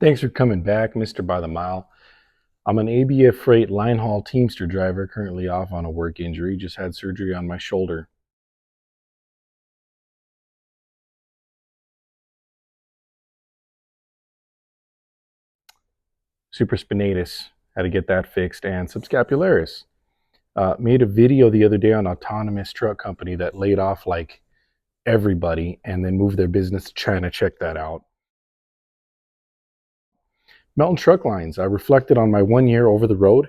Thanks for coming back, Mr. By the Mile. I'm an ABF Freight line haul Teamster driver, currently off on a work injury. Just had surgery on my shoulder. Supraspinatus, had to get that fixed, and subscapularis. Made a video the other day on autonomous truck company that laid off like everybody and then moved their business to China. Check that out. Melton Truck Lines. I reflected on my 1 year over the road.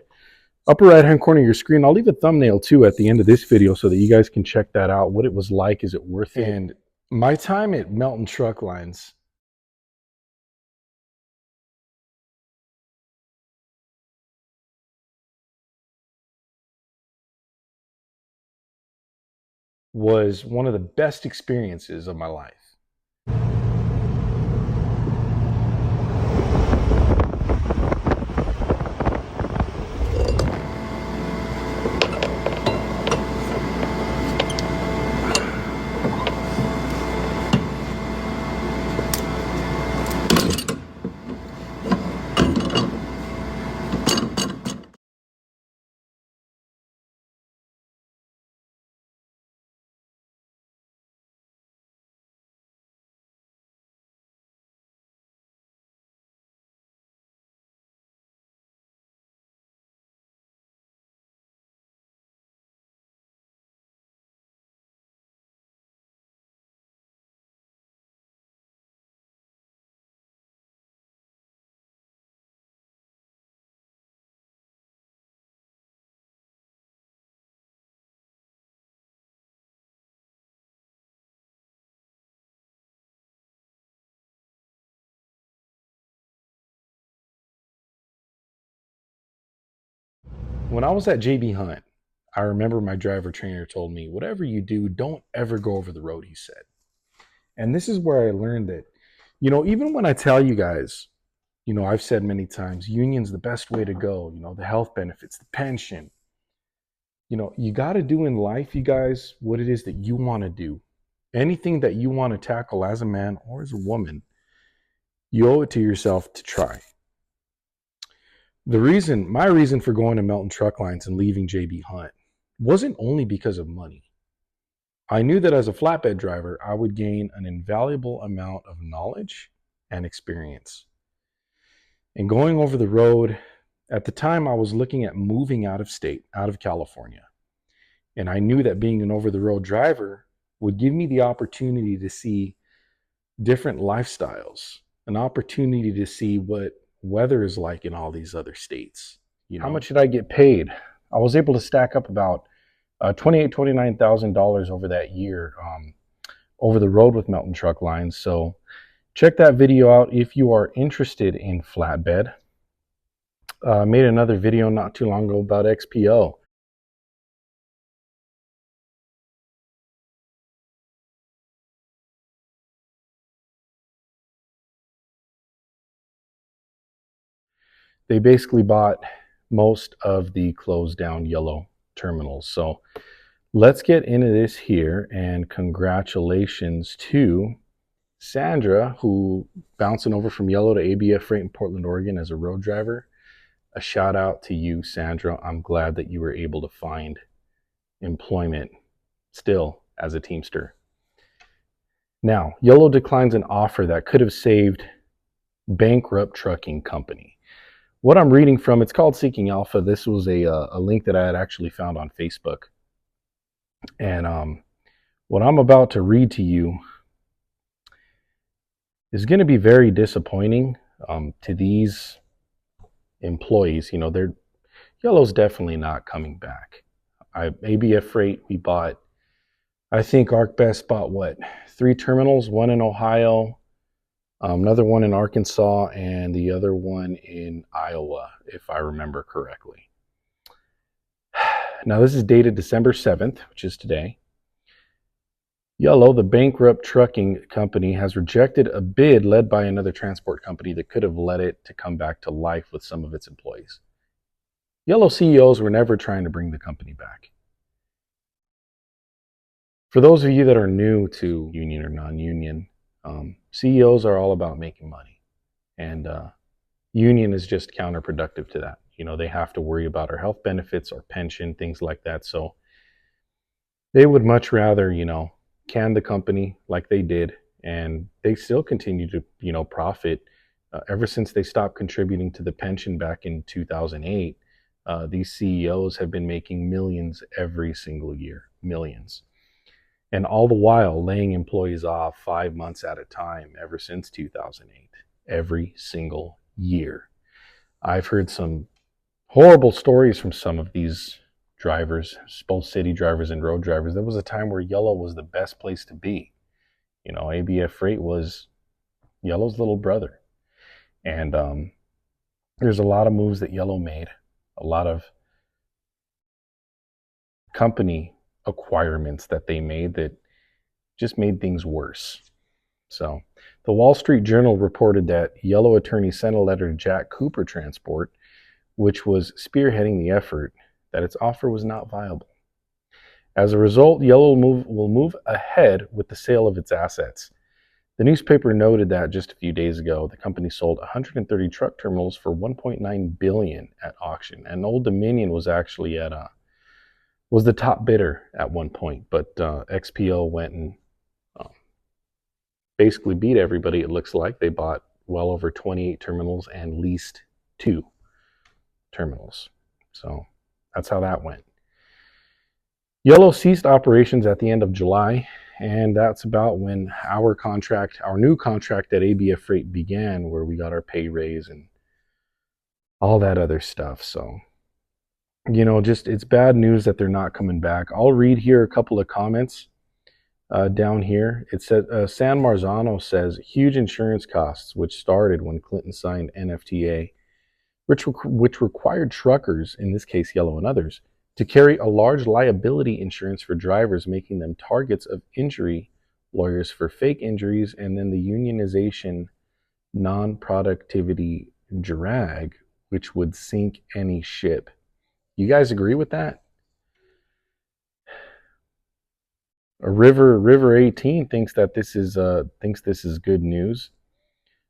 Upper right hand corner of your screen, I'll leave a thumbnail too at the end of this video so that you guys can check that out, what it was like, is it worth it? And my time at Melton Truck Lines was one of the best experiences of my life. When I was at JB Hunt, I remember my driver trainer told me, whatever you do, don't ever go over the road, he said. And this is where I learned that, even when I tell you guys, I've said many times, union's the best way to go, the health benefits, the pension. You got to do in life, you guys, what it is that you want to do. Anything that you want to tackle as a man or as a woman, you owe it to yourself to try. My reason for going to Melton Truck Lines and leaving JB Hunt wasn't only because of money. I knew that as a flatbed driver, I would gain an invaluable amount of knowledge and experience. And going over the road, at the time I was looking at moving out of state, out of California. And I knew that being an over-the-road driver would give me the opportunity to see different lifestyles, an opportunity to see what weather is like in all these other states. How much did I get paid? I was able to stack up about $29,000 over that year over the road with Melton Truck Lines. So check that video out if you are interested in flatbed. Made another video not too long ago about XPO. They basically bought most of the closed down yellow terminals. So let's get into this here, and congratulations to Sandra, who bouncing over from yellow to ABF Freight in Portland, Oregon as a road driver. A shout out to you, Sandra. I'm glad that you were able to find employment still as a Teamster. Now, Yellow declines an offer that could have saved bankrupt trucking company. What I'm reading from, it's called Seeking Alpha. This was a link that I had actually found on Facebook. And what I'm about to read to you is going to be very disappointing to these employees. Yellow's definitely not coming back. ABF Freight, we bought, I think ArcBest bought 3 terminals, one in Ohio, another one in Arkansas, and the other one in Iowa, if I remember correctly. Now, this is dated December 7th, which is today. Yellow, the bankrupt trucking company, has rejected a bid led by another transport company that could have led it to come back to life with some of its employees. Yellow CEOs were never trying to bring the company back. For those of you that are new to union or non-union, CEOs are all about making money. And Union is just counterproductive to that. They have to worry about our health benefits, our pension, things like that. So they would much rather, can the company like they did, and they still continue to, profit. Ever since they stopped contributing to the pension back in 2008, these CEOs have been making millions every single year, millions. And all the while laying employees off 5 months at a time ever since 2008, every single year. I've heard some horrible stories from some of these drivers, both city drivers and road drivers. There was a time where Yellow was the best place to be. ABF Freight was Yellow's little brother. And there's a lot of moves that Yellow made, a lot of company acquirements that they made that just made things worse. So the Wall Street Journal reported that Yellow attorney sent a letter to Jack Cooper Transport, which was spearheading the effort, that its offer was not viable. As a result, Yellow will move ahead with the sale of its assets. The newspaper noted that just a few days ago, the company sold 130 truck terminals for $1.9 billion at auction, and Old Dominion was actually was the top bidder at one point, but XPO went and basically beat everybody. It looks like they bought well over 28 terminals and leased 2 terminals. So that's how that went. Yellow ceased operations at the end of July, and that's about when our new contract at ABF Freight began, where we got our pay raise and all that other stuff. So, just it's bad news that they're not coming back. I'll read here a couple of comments down here. It says, San Marzano says, huge insurance costs, which started when Clinton signed NFTA, which required truckers, in this case Yellow and others, to carry a large liability insurance for drivers, making them targets of injury lawyers for fake injuries, and then the unionization non-productivity drag, which would sink any ship. You guys agree with that? River 18 thinks this is good news.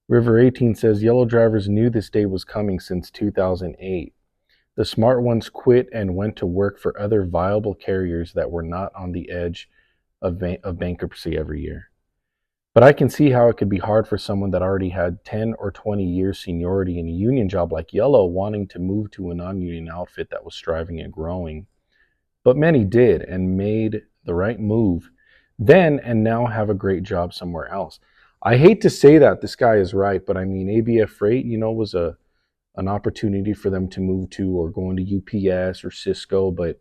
River 18 says Yellow drivers knew this day was coming since 2008. The smart ones quit and went to work for other viable carriers that were not on the edge of bankruptcy every year. But I can see how it could be hard for someone that already had 10 or 20 years seniority in a union job like Yellow wanting to move to a non-union outfit that was striving and growing. But many did and made the right move then and now have a great job somewhere else. I hate to say that this guy is right, but I mean, ABF Freight, was an opportunity for them to move to, or going to UPS or Cisco. But,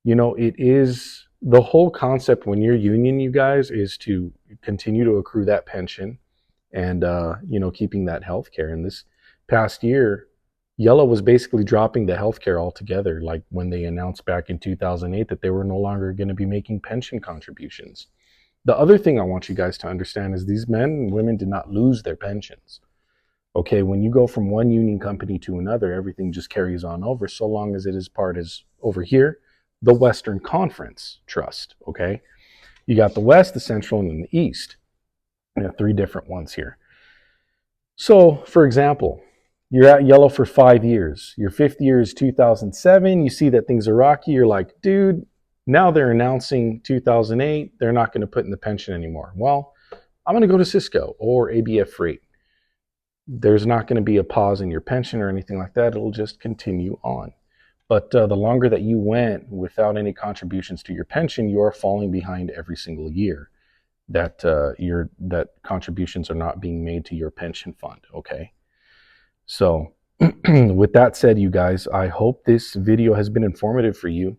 it is the whole concept when you're union, you guys, is to continue to accrue that pension and, keeping that health care. And this past year, Yellow was basically dropping the health care altogether, like when they announced back in 2008 that they were no longer going to be making pension contributions. The other thing I want you guys to understand is these men and women did not lose their pensions. Okay, when you go from one union company to another, everything just carries on over, so long as it is part as over here, the Western Conference Trust. Okay, you got the West, the Central, and then the East. You have 3 different ones here. So, for example, you're at Yellow for 5 years. Your 5th year is 2007. You see that things are rocky. You're like, dude, now they're announcing 2008. They're not going to put in the pension anymore. Well, I'm going to go to Cisco or ABF Freight. There's not going to be a pause in your pension or anything like that. It'll just continue on. But the longer that you went without any contributions to your pension, you are falling behind every single year that that contributions are not being made to your pension fund. Okay. So with that said, you guys, I hope this video has been informative for you.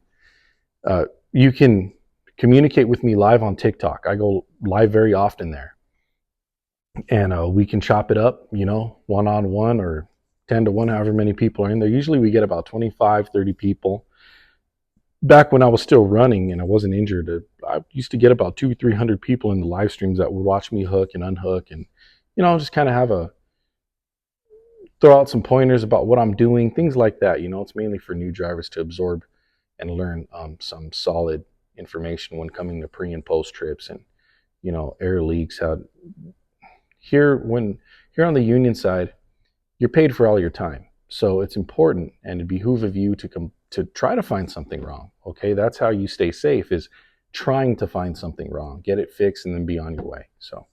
You can communicate with me live on TikTok. I go live very often there. And we can chop it up, one-on-one or 10 to 1, however many people are in there. Usually we get about 25, 30 people. Back when I was still running and I wasn't injured, I used to get about 200, 300 people in the live streams that would watch me hook and unhook, and, just kind of throw out some pointers about what I'm doing, things like that. It's mainly for new drivers to absorb and learn some solid information when coming to pre and post trips and, air leaks, how here on the union side, you're paid for all your time. So it's important, and it behooves of you to try to find something wrong. Okay, that's how you stay safe, is trying to find something wrong, get it fixed, and then be on your way. So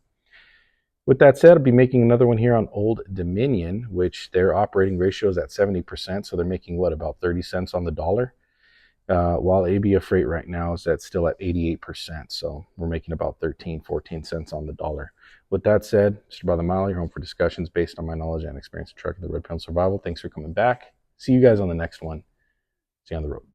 with that said, I'll be making another one here on Old Dominion, which their operating ratio is at 70%. So they're making what, about 30 cents on the dollar? While ABF Freight right now is still at 88%. So we're making about 13, 14 cents on the dollar. With that said, Mr. By the Mile, your home for discussions based on my knowledge and experience of trucking the Red Pill Survival. Thanks for coming back. See you guys on the next one. See you on the road.